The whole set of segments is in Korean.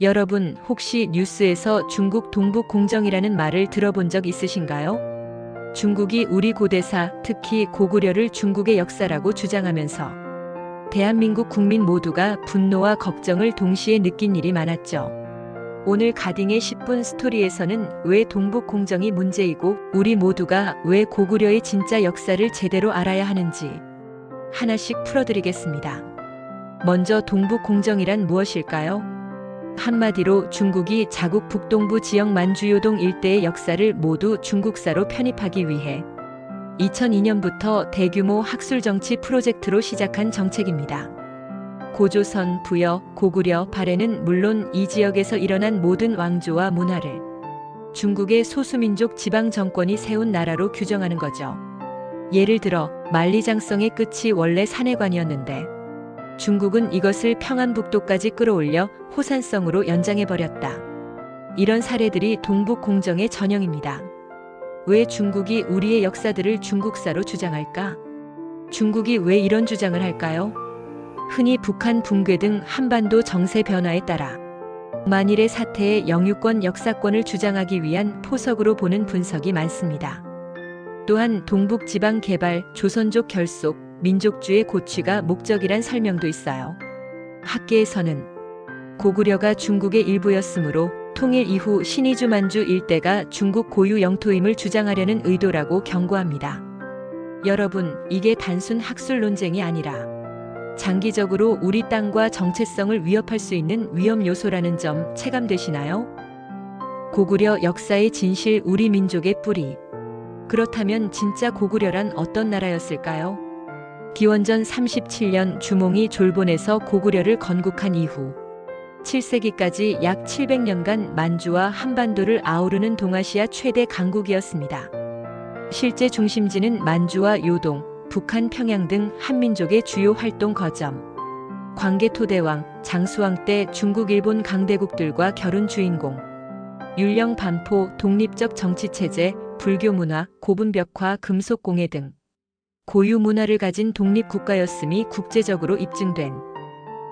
여러분, 혹시 뉴스에서 중국 동북공정이라는 말을 들어본 적 있으신가요? 중국이 우리 고대사, 특히 고구려를 중국의 역사라고 주장하면서 대한민국 국민 모두가 분노와 걱정을 동시에 느낀 일이 많았죠. 오늘 가딩의 10분 스토리에서는 왜 동북공정이 문제이고 우리 모두가 왜 고구려의 진짜 역사를 제대로 알아야 하는지 하나씩 풀어드리겠습니다. 먼저 동북공정이란 무엇일까요? 한마디로 중국이 자국 북동부 지역 만주요동 일대의 역사를 모두 중국사로 편입하기 위해 2002년부터 대규모 학술정치 프로젝트로 시작한 정책입니다. 고조선, 부여, 고구려, 발해는 물론 이 지역에서 일어난 모든 왕조와 문화를 중국의 소수민족 지방 정권이 세운 나라로 규정하는 거죠. 예를 들어 만리장성의 끝이 원래 산해관이었는데 중국은 이것을 평안북도까지 끌어올려 호산성으로 연장해버렸다. 이런 사례들이 동북공정의 전형입니다. 왜 중국이 우리의 역사들을 중국사로 주장할까? 중국이 왜 이런 주장을 할까요? 흔히 북한 붕괴 등 한반도 정세 변화에 따라 만일의 사태의 영유권 역사권을 주장하기 위한 포석으로 보는 분석이 많습니다. 또한 동북지방 개발, 조선족 결속, 민족주의 고취가 목적이란 설명도 있어요. 학계에서는 고구려가 중국의 일부였으므로 통일 이후 신의주 만주 일대가 중국 고유 영토임을 주장하려는 의도라고 경고합니다. 여러분, 이게 단순 학술 논쟁이 아니라 장기적으로 우리 땅과 정체성을 위협할 수 있는 위험 요소라는 점 체감되시나요? 고구려 역사의 진실, 우리 민족의 뿌리. 그렇다면 진짜 고구려란 어떤 나라였을까요? 기원전 37년 주몽이 졸본에서 고구려를 건국한 이후 7세기까지 약 700년간 만주와 한반도를 아우르는 동아시아 최대 강국이었습니다. 실제 중심지는 만주와 요동, 북한 평양 등 한민족의 주요 활동 거점. 광개토대왕, 장수왕 때 중국 일본 강대국들과 결혼 주인공. 율령 반포, 독립적 정치체제, 불교 문화, 고분벽화, 금속공예 등 고유 문화를 가진 독립국가였음이 국제적으로 입증된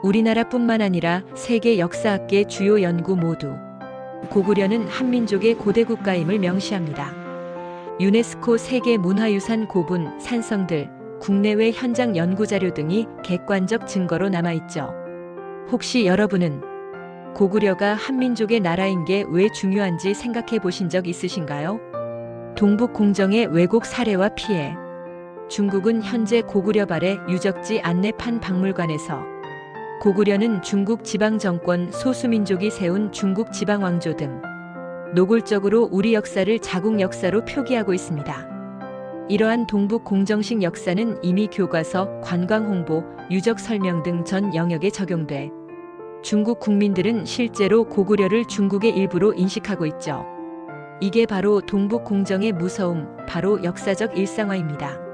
우리나라뿐만 아니라 세계 역사학계 주요 연구 모두 고구려는 한민족의 고대국가임을 명시합니다. 유네스코 세계문화유산 고분, 산성들, 국내외 현장 연구자료 등이 객관적 증거로 남아있죠. 혹시 여러분은 고구려가 한민족의 나라인 게 왜 중요한지 생각해 보신 적 있으신가요? 동북공정의 왜곡 사례와 피해. 중국은 현재 고구려 발해 유적지 안내판 박물관에서 고구려는 중국 지방정권 소수민족이 세운 중국 지방왕조 등 노골적으로 우리 역사를 자국 역사로 표기하고 있습니다. 이러한 동북공정식 역사는 이미 교과서, 관광홍보, 유적 설명 등 전 영역에 적용돼 중국 국민들은 실제로 고구려를 중국의 일부로 인식하고 있죠. 이게 바로 동북공정의 무서움, 바로 역사적 일상화입니다.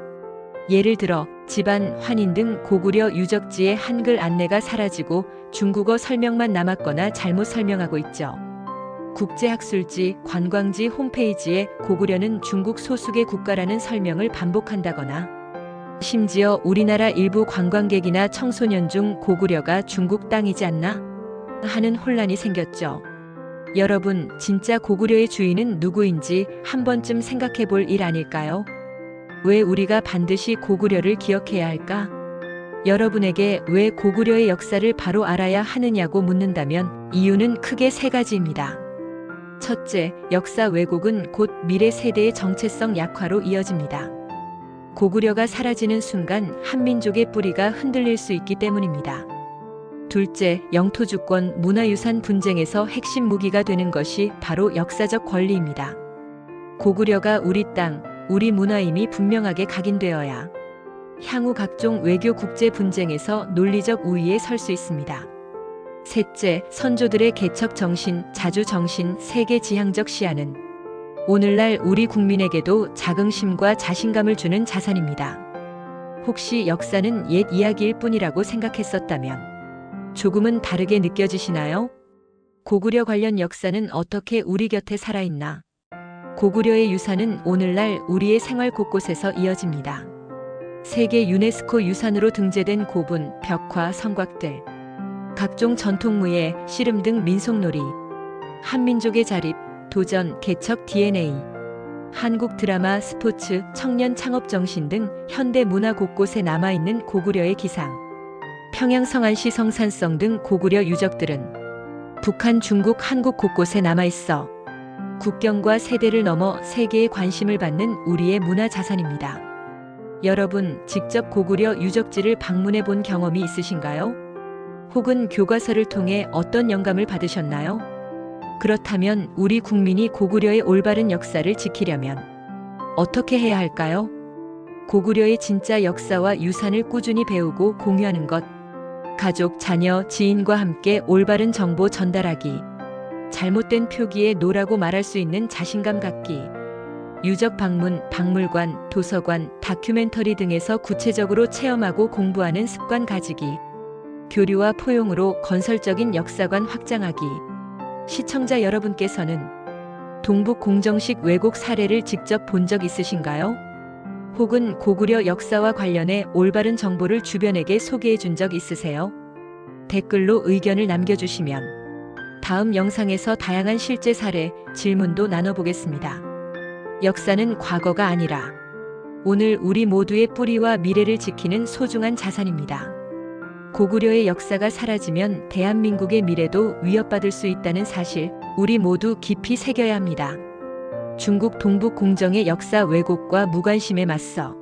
예를 들어 집안, 환인 등 고구려 유적지의 한글 안내가 사라지고 중국어 설명만 남았거나 잘못 설명하고 있죠. 국제학술지, 관광지 홈페이지에 고구려는 중국 소수의 국가라는 설명을 반복한다거나 심지어 우리나라 일부 관광객이나 청소년 중 고구려가 중국 땅이지 않나? 하는 혼란이 생겼죠. 여러분, 진짜 고구려의 주인은 누구인지 한 번쯤 생각해 볼 일 아닐까요? 왜 우리가 반드시 고구려를 기억해야 할까? 여러분에게 왜 고구려의 역사를 바로 알아야 하느냐고 묻는다면 이유는 크게 세 가지입니다. 첫째, 역사 왜곡은 곧 미래 세대의 정체성 약화로 이어집니다. 고구려가 사라지는 순간 한민족의 뿌리가 흔들릴 수 있기 때문입니다. 둘째, 영토주권, 문화유산 분쟁에서 핵심 무기가 되는 것이 바로 역사적 권리입니다. 고구려가 우리 땅, 우리 문화임이 분명하게 각인되어야 향후 각종 외교 국제 분쟁에서 논리적 우위에 설 수 있습니다. 셋째, 선조들의 개척 정신, 자주 정신, 세계 지향적 시야는 오늘날 우리 국민에게도 자긍심과 자신감을 주는 자산입니다. 혹시 역사는 옛 이야기일 뿐이라고 생각했었다면 조금은 다르게 느껴지시나요? 고구려 관련 역사는 어떻게 우리 곁에 살아있나? 고구려의 유산은 오늘날 우리의 생활 곳곳에서 이어집니다. 세계 유네스코 유산으로 등재된 고분, 벽화, 성곽들. 각종 전통무예, 씨름 등 민속놀이, 한민족의 자립, 도전, 개척 DNA, 한국 드라마, 스포츠, 청년 창업 정신 등 현대 문화 곳곳에 남아있는 고구려의 기상, 평양 성안시 성산성 등 고구려 유적들은 북한, 중국, 한국 곳곳에 남아있어 국경과 세대를 넘어 세계의 관심을 받는 우리의 문화 자산입니다. 여러분, 직접 고구려 유적지를 방문해 본 경험이 있으신가요? 혹은 교과서를 통해 어떤 영감을 받으셨나요? 그렇다면 우리 국민이 고구려의 올바른 역사를 지키려면 어떻게 해야 할까요? 고구려의 진짜 역사와 유산을 꾸준히 배우고 공유하는 것, 가족, 자녀, 지인과 함께 올바른 정보 전달하기, 잘못된 표기에 노라고 말할 수 있는 자신감 갖기, 유적 방문, 박물관, 도서관, 다큐멘터리 등에서 구체적으로 체험하고 공부하는 습관 가지기, 교류와 포용으로 건설적인 역사관 확장하기. 시청자 여러분께서는 동북 공정식 왜곡 사례를 직접 본 적 있으신가요? 혹은 고구려 역사와 관련해 올바른 정보를 주변에게 소개해 준 적 있으세요? 댓글로 의견을 남겨주시면 다음 영상에서 다양한 실제 사례, 질문도 나눠보겠습니다. 역사는 과거가 아니라 오늘 우리 모두의 뿌리와 미래를 지키는 소중한 자산입니다. 고구려의 역사가 사라지면 대한민국의 미래도 위협받을 수 있다는 사실, 우리 모두 깊이 새겨야 합니다. 중국 동북 공정의 역사 왜곡과 무관심에 맞서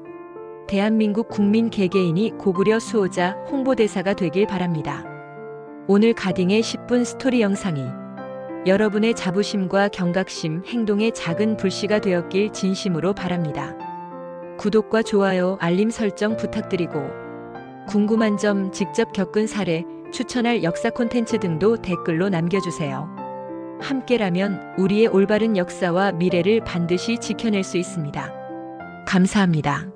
대한민국 국민 개개인이 고구려 수호자, 홍보대사가 되길 바랍니다. 오늘 가딩의 10분 스토리 영상이 여러분의 자부심과 경각심, 행동의 작은 불씨가 되었길 진심으로 바랍니다. 구독과 좋아요, 알림 설정 부탁드리고 궁금한 점, 직접 겪은 사례, 추천할 역사 콘텐츠 등도 댓글로 남겨주세요. 함께라면 우리의 올바른 역사와 미래를 반드시 지켜낼 수 있습니다. 감사합니다.